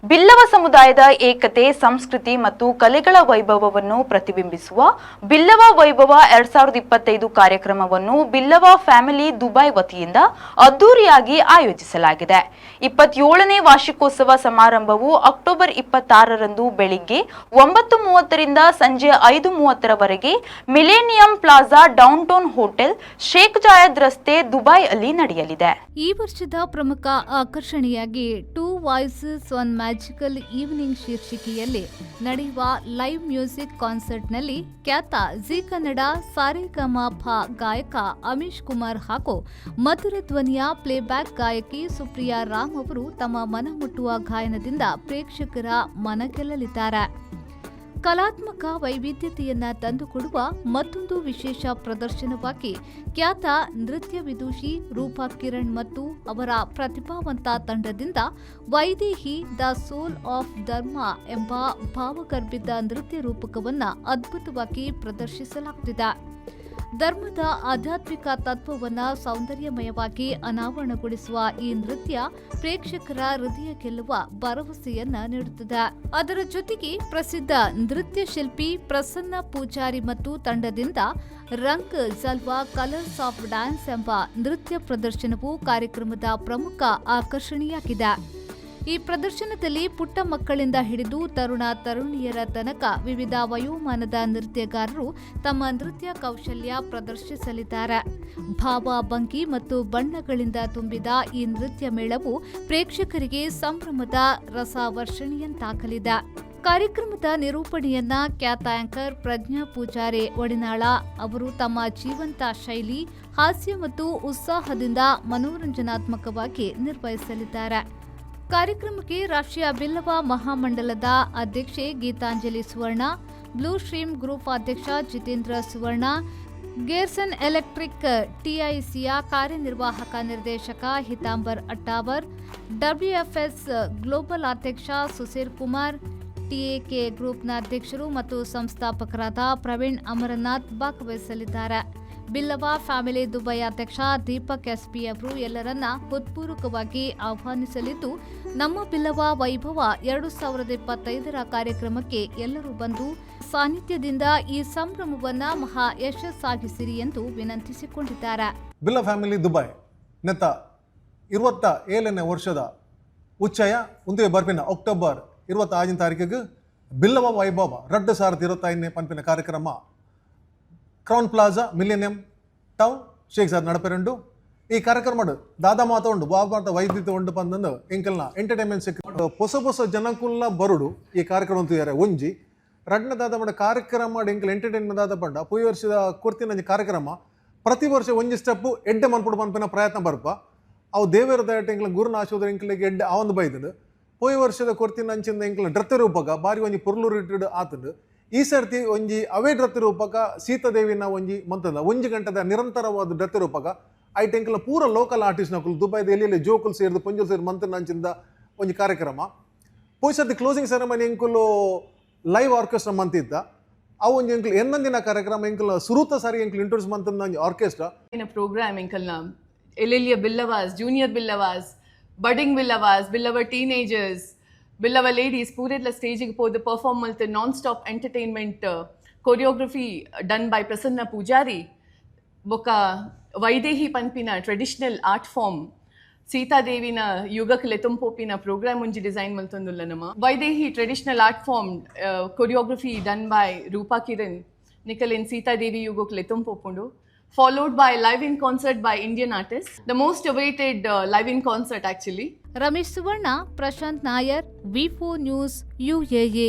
ಬಿಲ್ಲವ ಸಮುದಾಯದ ಏಕತೆ, ಸಂಸ್ಕೃತಿ ಮತ್ತು ಕಲೆಗಳ ವೈಭವವನ್ನು ಪ್ರತಿಬಿಂಬಿಸುವ ಬಿಲ್ಲವ ವೈಭವ 2025 ಕಾರ್ಯಕ್ರಮವನ್ನು ಬಿಲ್ಲವ ಫ್ಯಾಮಿಲಿ ದುಬೈ ವತಿಯಿಂದ ಅದ್ದೂರಿಯಾಗಿ ಆಯೋಜಿಸಲಾಗಿದೆ. 27ನೇ ವಾರ್ಷಿಕೋತ್ಸವ ಸಮಾರಂಭವು ಅಕ್ಟೋಬರ್ 26ರಂದು ಬೆಳಿಗ್ಗೆ 9:30 ರಿಂದ ಸಂಜೆ 5:30ರವರೆಗೆ Millennium Plaza Downtown hotel, Sheikh Zayed ರಸ್ತೆ, ದುಬೈ ಅಲ್ಲಿ ನಡೆಯಲಿದೆ. ಈ ವರ್ಷದ ಪ್ರಮುಖ ಆಕರ್ಷಣೆಯಾಗಿ two voices one magical evening ಶೀರ್ಷಿಕೆಯಲ್ಲಿ ನಡೆಯುವ ಲೈವ್ ಮ್ಯೂಸಿಕ್ ಕಾನ್ಸರ್ಟ್ನಲ್ಲಿ ಖ್ಯಾತ ಜಿ ಕನ್ನಡ ಸಾರೆಗಮಪ ಗಾಯಕ ಅಮೀಶ್ ಕುಮಾರ್ ಹಾಗೂ ಮಧುರ ಧ್ವನಿಯ ಪ್ಲೇಬ್ಯಾಕ್ ಗಾಯಕಿ ಸುಪ್ರಿಯಾ ರಾಮ್ ಅವರು ತಮ್ಮ ಮನಮುಟ್ಟುವ ಗಾಯನದಿಂದ ಪ್ರೇಕ್ಷಕರ ಮನಗೆಲ್ಲಲಿದ್ದಾರೆ. ಕಲಾತ್ಮಕ ವೈವಿಧ್ಯತೆಯನ್ನ ತಂದುಕೊಡುವ ಮತ್ತೊಂದು ವಿಶೇಷ ಪ್ರದರ್ಶನವಾಗಿ ಖ್ಯಾತ ನೃತ್ಯ ವಿದೂಷಿ ರೂಪಾ ಕಿರಣ್ ಮತ್ತು ಅವರ ಪ್ರತಿಭಾವಂತ ತಂಡದಿಂದ ವೈದೇಹಿ ದ ಸೋಲ್ ಆಫ್ ಧರ್ಮ ಎಂಬ ಭಾವಗರ್ಭಿತ ನೃತ್ಯ ರೂಪಕವನ್ನು ಅದ್ಭುತವಾಗಿ ಪ್ರದರ್ಶಿಸಲಾಗುತ್ತಿದೆ. ಧರ್ಮದ ಆಧ್ಯಾತ್ಮಿಕ ತತ್ವವನ್ನು ಸೌಂದರ್ಯಮಯವಾಗಿ ಅನಾವರಣಗೊಳಿಸುವ ಈ ನೃತ್ಯ ಪ್ರೇಕ್ಷಕರ ಹೃದಯ ಗೆಲ್ಲುವ ಭರವಸೆಯನ್ನ ನೀಡುತ್ತದೆ. ಅದರ ಜೊತೆಗೆ ಪ್ರಸಿದ್ಧ ನೃತ್ಯ ಶಿಲ್ಪಿ ಪ್ರಸನ್ನ ಪೂಜಾರಿ ಮತ್ತು ತಂಡದಿಂದ ರಂಗ್ ಜಲ್ವಾ ಕಲರ್ಸ್ ಆಫ್ ಡ್ಯಾನ್ಸ್ ಎಂಬ ನೃತ್ಯ ಪ್ರದರ್ಶನವು ಕಾರ್ಯಕ್ರಮದ ಪ್ರಮುಖ ಆಕರ್ಷಣೆಯಾಗಿದೆ. ಈ ಪ್ರದರ್ಶನದಲ್ಲಿ ಪುಟ್ಟ ಮಕ್ಕಳಿಂದ ಹಿಡಿದು ತರುಣ ತರುಣಿಯರ ತನಕ ವಿವಿಧ ವಯೋಮಾನದ ನೃತ್ಯಗಾರರು ತಮ್ಮ ನೃತ್ಯ ಕೌಶಲ್ಯ ಪ್ರದರ್ಶಿಸಲಿದ್ದಾರೆ. ಭಾವ, ಭಂಗಿ ಮತ್ತು ಬಣ್ಣಗಳಿಂದ ತುಂಬಿದ ಈ ನೃತ್ಯ ಮೇಳವು ಪ್ರೇಕ್ಷಕರಿಗೆ ಸಂಭ್ರಮದ ರಸವರ್ಷಣೆಯಂತಾಗಲಿದೆ. ಕಾರ್ಯಕ್ರಮದ ನಿರೂಪಣೆಯನ್ನ ಖ್ಯಾತ ಆಂಕರ್ ಪ್ರಜ್ಞಾ ಪೂಜಾರಿ ಒಡಿನಾಳ ಅವರು ತಮ್ಮ ಜೀವಂತ ಶೈಲಿ, ಹಾಸ್ಯ ಮತ್ತು ಉತ್ಸಾಹದಿಂದ ಮನೋರಂಜನಾತ್ಮಕವಾಗಿ ನಿರ್ವಹಿಸಲಿದ್ದಾರೆ. ಕಾರ್ಯಕ್ರಮಕ್ಕೆ ರಾಷ್ಟ್ರೀಯ ಬಿಲ್ಲವ ಮಹಾಮಂಡಲದ ಅಧ್ಯಕ್ಷೆ ಗೀತಾಂಜಲಿ ಸುವರ್ಣ, ಬ್ಲೂ ಸ್ಟ್ರೀಮ್ ಗ್ರೂಪ್ ಅಧ್ಯಕ್ಷ ಜಿತೇಂದ್ರ ಸುವರ್ಣ, ಗೇರ್ಸನ್ ಎಲೆಕ್ಟ್ರಿಕ್ ಟಿಐಸಿಯ ಕಾರ್ಯನಿರ್ವಾಹಕ ನಿರ್ದೇಶಕ ಹಿತಾಂಬರ್ ಅಟ್ಟಾವರ್, ಡಬ್ಲ್ಯೂಎಫ್ಎಸ್ ಗ್ಲೋಬಲ್ ಅಧ್ಯಕ್ಷ ಸುಶೀಲ್ ಕುಮಾರ್, ಟಿಎಕೆ ಗ್ರೂಪ್ನ ಅಧ್ಯಕ್ಷರು ಮತ್ತು ಸಂಸ್ಥಾಪಕರಾದ ಪ್ರವೀಣ್ ಅಮರನಾಥ್ ಭಾಗವಹಿಸಲಿದ್ದಾರೆ. ಬಿಲ್ಲವ ಫ್ಯಾಮಿಲಿ ದುಬೈ ಅಧ್ಯಕ್ಷ ದೀಪಕ್ ಎಸ್ಪಿ ಅವರು ಎಲ್ಲರನ್ನ ಹೃತ್ಪೂರ್ವಕವಾಗಿ ಆಹ್ವಾನಿಸಲಿದ್ದು, ನಮ್ಮ ಬಿಲ್ಲವ ವೈಭವ 2025ರ ಕಾರ್ಯಕ್ರಮಕ್ಕೆ ಎಲ್ಲರೂ ಬಂದು ಸಾನ್ನಿಧ್ಯದಿಂದ ಈ ಸಂಭ್ರಮವನ್ನ ಮಹಾ ಯಶಸ್ಸಾಗಿಸಿರಿ ಎಂದು ವಿನಂತಿಸಿಕೊಂಡಿದ್ದಾರೆ. ಬಿಲ್ಲವ ಫ್ಯಾಮಿಲಿ ದುಬೈ ನೆತ್ತ 27ನೇ ವರ್ಷದ ಉಚ್ಚಯ ಉಂದಿಗೆ ಬರ್ಪಿನ ಅಕ್ಟೋಬರ್ 25ನೇ ತಾರೀಕಿಗೆ ಬಿಲ್ಲವ ವೈಭವ 2025ನೇ ಪಂಪಿನ ಕಾರ್ಯಕ್ರಮ Crown Plaza Millennium Town Sheikh Zayed ನಡಪೆರಂಡು ಈ ಕಾರ್ಯಕ್ರಮ ದಾದಾ ಮಾತ ಬಾಬಾತ ವೈದ್ಯತೆ ಉಂಡು ಪಂದು ಎಂಕಲ್ನ ಎಂಟರ್ಟೈನ್ಮೆಂಟ್ ಸಿಕ್ಕ ಹೊಸ ಜನಕುಲ್ನ ಬರುಡು ಈ ಕಾರ್ಯಕ್ರಮ ಅಂತಿದ್ದಾರೆ ಒಂಜಿ ರಡ್ನ ದಾದ ಮಾಡ ಕಾರ್ಯಕ್ರಮ ಎಂಕಲ್ ಎಂಟರ್ಟೈನ್ಮೆಂಟ್ ದಾದ ಪಂಡ ಪುಯ್ ವರ್ಷದ ಕೊರ್ತಿನ ಕಾರ್ಯಕ್ರಮ ಪ್ರತಿ ವರ್ಷ ಒಂಜಿ ಸ್ಟೆಪ್ ಎಡ್ಡೆ ಮನ್ಪುಡು ಪಂಪಿನ ಪ್ರಯತ್ನ ಬರ್ಪ ಅವು ದೇವರ ದಯಟ ಎಂಕಲ್ ಗುರುನ ಆಶೋದ್ರ ಎಂಕಲಿಗೆ ಎಡ್ಡೆ ಅವಂದು ಬೈದಡು ಪುಯ್ ವರ್ಷದ ಕೊರ್ತಿನ ಅಂಚಿಂದ ಎಂಕಲ್ ನೃತ್ಯ ರೂಪಕ ಬಾರಿ ಒಂಜಿ ಪುರ್ಲೂರು ಇಟ್ಟು ಆತಡು ಈ ಸರ್ತಿ ಒಂಜಿ ಅವೇ ನೃತ್ಯ ರೂಪಕ ಸೀತಾದೇವಿನ ಒಂಜಿ ಮಂತದ ಒಂಜಿ ಗಂಟೆದ ನಿರಂತರವಾದ ನೃತ್ಯ ರೂಪಕ ಐಟೆಂಕಲ ಪೂರ ಲೋಕಲ್ ಆರ್ಟಿಸ್ಟ್ ನಕುಲು ದುಬೈದ ಎಲ್ಲಿ ಜೋಕುಲು ಸೇರಿದು ಪಂಜುಲು ಸೇರಿ ಮಂತನ ಅಂಚಿಂದ ಒಂಜಿ ಕಾರ್ಯಕ್ರಮ ಪೋಯ್ ಸರ್ತಿ ಕ್ಲೋಸಿಂಗ್ ಸೆರೆಮನಿ ಎಂಕುಲು ಲೈವ್ ಆರ್ಕೆಸ್ಟ್ರಾ ಮಂತಿದ್ದ ಅವು ಒಂಜಿ ಎಂಕಲ್ ಎನ್ನೊಂದಿನ ಕಾರ್ಯಕ್ರಮ ಎಂಕಲ್ ಸುರುತ ಸಾರಿ ಎಂಕಲ್ ಇಂಟ್ರೊಡ್ಯೂಸ್ ಮಂತನ ಒಂಜಿ ಆರ್ಕೆಸ್ಟ್ರಾ ಇನ್ ಪ್ರೋಗ್ರಾಮ್ ಎಂಕಲ್ನ ಎಲೆಲಿಯ Billavas, junior Billavas, budding Billavas, Billava teenagers, Billava ladies ಪೂರೆಲ್ಲ ಸ್ಟೇಜಿಗೆ ಹೋದ ಪರ್ಫಾರ್ಮ್ ಮಲ್ತ non stop entertainment choreography done by Prasanna Poojari ಬೊಕ್ಕ ವೈದೇಹಿ ಪನ್ಪಿನ ಟ್ರೆಡಿಷನಲ್ ಆರ್ಟ್ ಫಾರ್ಮ್ ಸೀತಾದೇವಿನ ಯುಗಕ್ಕೆ ಲೆತುಂಪೋಪಿನ ಪ್ರೋಗ್ರಾಮ್ ಒಂಜಿ ಡಿಸೈನ್ ಮಲ್ತೊಂದುಲ್ಲ ನಮ್ಮ Vaidehi traditional art form choreography done by Roopa Kiran ನಿಕಲಿನ್ ಸೀತಾದೇವಿ ಯುಗಕ್ಕೆ ಲೆತುಂಪೋಪುಂಡು followed by live-in concert by Indian artists. The most awaited live-in concert actually. Ramesh Suvarna, Prashanth Nair, ವಿ4 ನ್ಯೂಸ್, UAE.